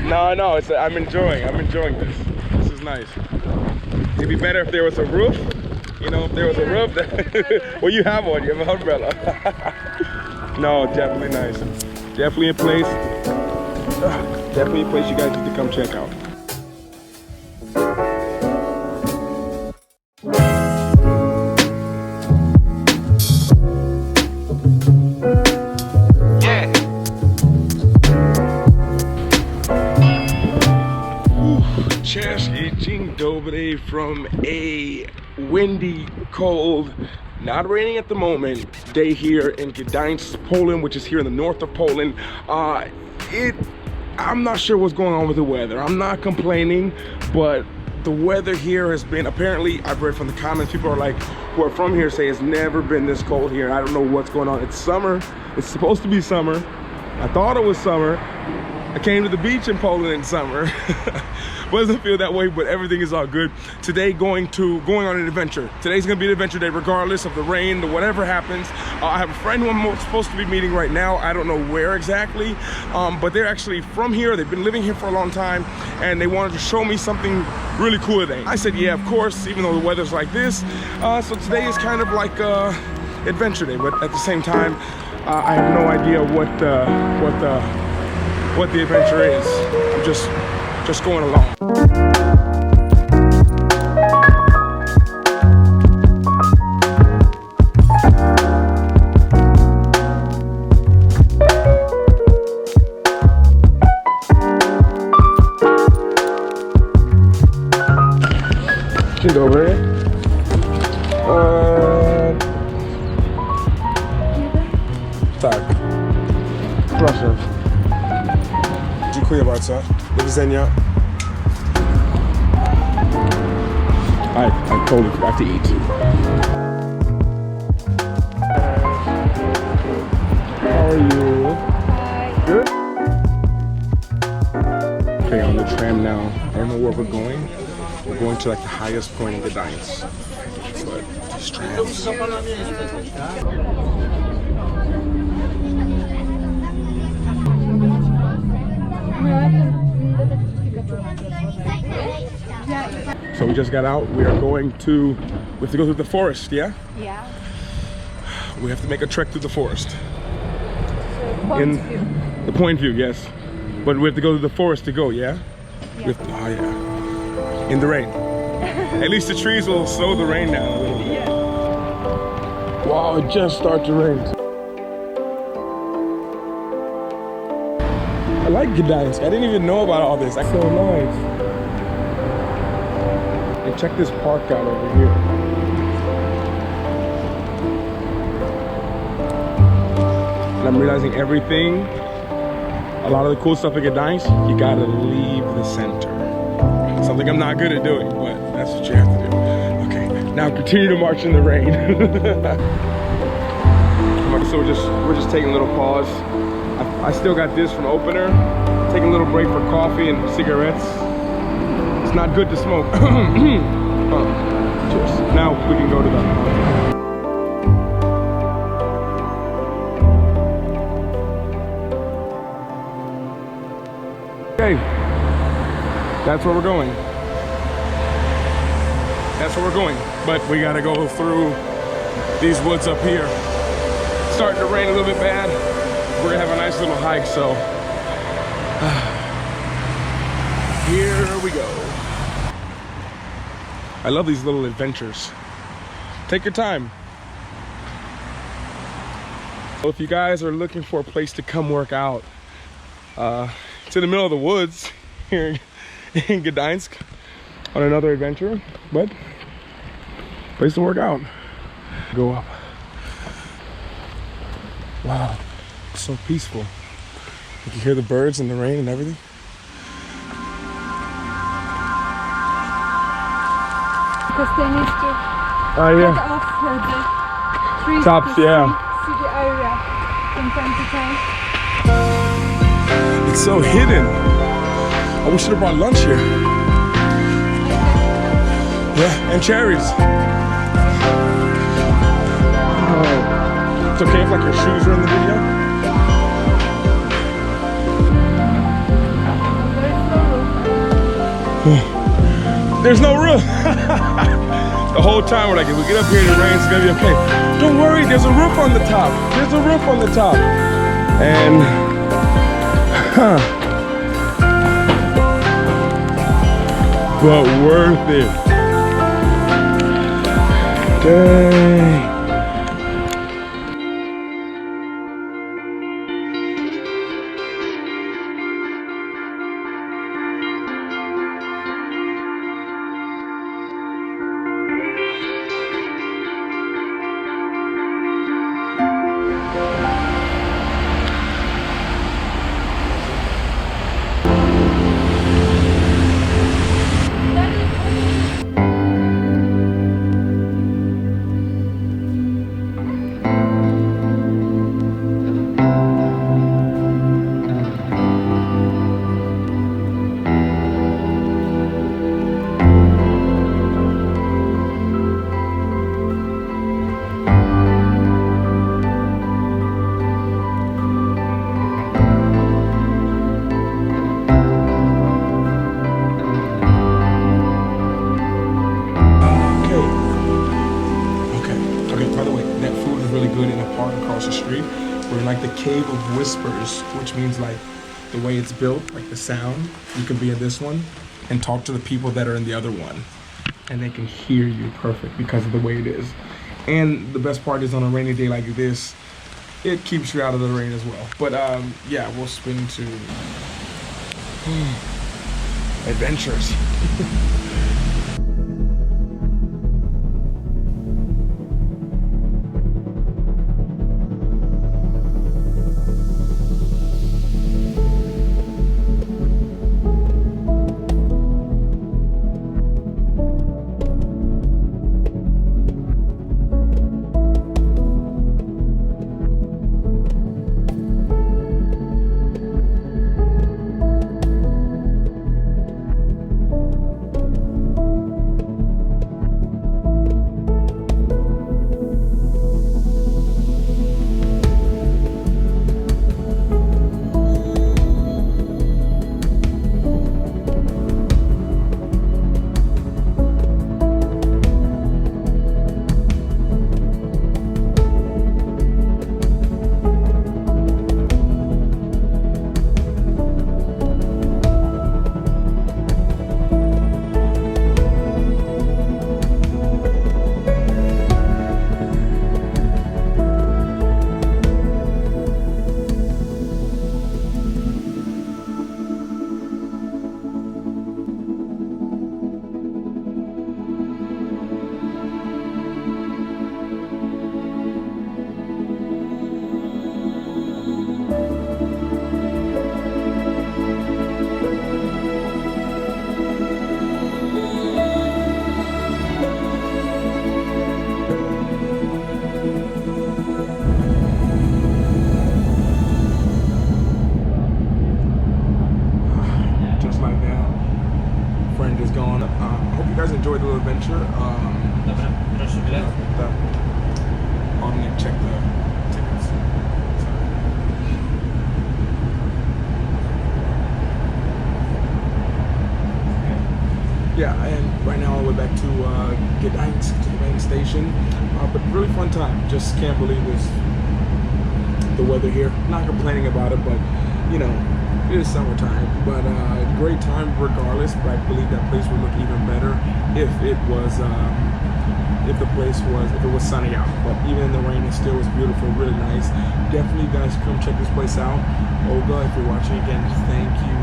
No, it's I'm enjoying this. This is nice. It'd be better if there was a roof. You know, if there was a roof. Well, you have one. You have an umbrella. No, definitely nice. Definitely a place. Definitely a place you guys need to come check out. Dzień dobry from a windy, cold, not raining at the moment, day here in Gdansk, Poland, which is here in the north of Poland. I'm not sure what's going on with the weather. I'm not complaining, but the weather here has been, apparently, I've read from the comments, people are like, who are from here say it's never been this cold here. I don't know what's going on. It's summer. It's supposed to be summer. I thought it was summer. I came to the beach in Poland in summer. Doesn't feel that way, but everything is all good. Today going on an adventure. Today's gonna be an adventure day regardless of the rain, the whatever happens. I have a friend who I'm supposed to be meeting right now. I don't know where exactly, but they're actually from here. They've been living here for a long time, and they wanted to show me something really cool today. I said, yeah, of course, even though the weather's like this. So today is kind of like adventure day, but at the same time, I have no idea what the adventure is. I'm just going along. Dzień dobry. Tak. Proszę. Dziękuję bardzo. Do widzenia. I totally forgot to eat. How are you? Hi. Good? Okay, on the tram now. I don't know where we're going. We're going to like the highest point in Gdansk. But these trams. So we just got out. We have to go through the forest, yeah? Yeah. We have to make a trek through the forest. Point view. The point view, yes. But we have to go to the forest to go, yeah? Yeah. Oh yeah. In the rain. At least the trees will slow the rain down a little bit. Yeah. Wow, it just started to rain. I like Gdansk. I didn't even know about all this. That's so nice. And check this park out over here. And I'm realizing everything, a lot of the cool stuff in Gdansk, you gotta leave the center. Something I'm not good at doing, but that's what you have to do. Okay, now continue to march in the rain. So we're just taking a little pause. I still got this from opener. Taking a little break for coffee and cigarettes. It's not good to smoke. Cheers. Now we can go to the... Okay. That's where we're going. That's where we're going. But we gotta go through these woods up here. It's starting to rain a little bit bad. We're gonna have a nice little hike, so here we go. I love these little adventures. Take your time. Well, if you guys are looking for a place to come work out, it's in the middle of the woods here in Gdansk on another adventure, but place to work out. Go up. Wow, it's so peaceful. You can hear the birds and the rain and everything. Because they need to Yeah. cut off the trees Tops, to yeah. see the area from time to time. It's so hidden. Oh, we should have brought lunch here. Yeah, and cherries. Oh. It's okay if like your shoes are in the video? Very There's no roof. The whole time we're like, if we get up here and it rains, it's gonna be okay. Don't worry, there's a roof on the top. There's a roof on the top. And, but worth it. Dang. We're in like the Cave of Whispers, which means like the way it's built, like the sound. You can be in this one and talk to the people that are in the other one, and they can hear you perfect because of the way it is. And the best part is on a rainy day like this, it keeps you out of the rain as well. But yeah, we'll spin to adventures. Enjoyed the little adventure. I'm gonna check the tickets. Yeah, and right now on the way back to Gdansk, to the main station. But really fun time. Just can't believe this. The weather here. Not complaining about it, but you know, it is summertime. But great time regardless. But I believe that place would look even better if it was if it was sunny out. But even in the rain, it still was beautiful, really nice. Definitely, guys, come check this place out. Olga, if you're watching again, thank you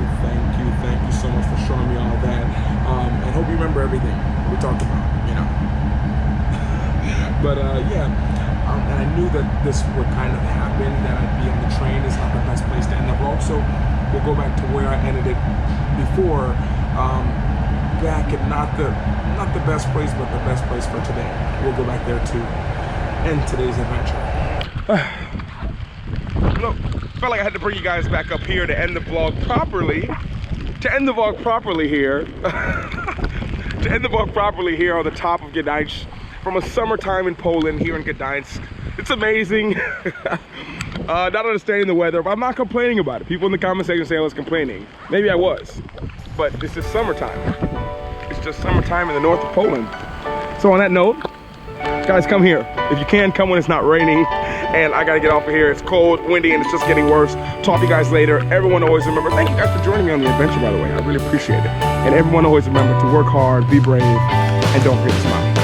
so much for showing me all that. And hope you remember everything we talked about, you know. But yeah, and I knew that this would kind of happen, that I'd be on the train. It's not the best place to end the vlog, so we'll go back to where I ended it before. Back at not the best place, but the best place for today. We'll go back there to end today's adventure. Look, felt like I had to bring you guys back up here to end the vlog properly. To end the vlog properly here. To end the vlog properly here on the top of Gdansk from a summertime in Poland here in Gdansk. It's amazing. Not understanding the weather, but I'm not complaining about it. People in the comment section say I was complaining. Maybe I was, but this is summertime. just summertime in the north of Poland. So on that note, guys, come here. If you can, come when it's not raining. And I gotta get off of here. It's cold, windy, and it's just getting worse. Talk to you guys later. Everyone always remember, thank you guys for joining me on the adventure, by the way. I really appreciate it. And everyone always remember to work hard, be brave, and don't forget to smile.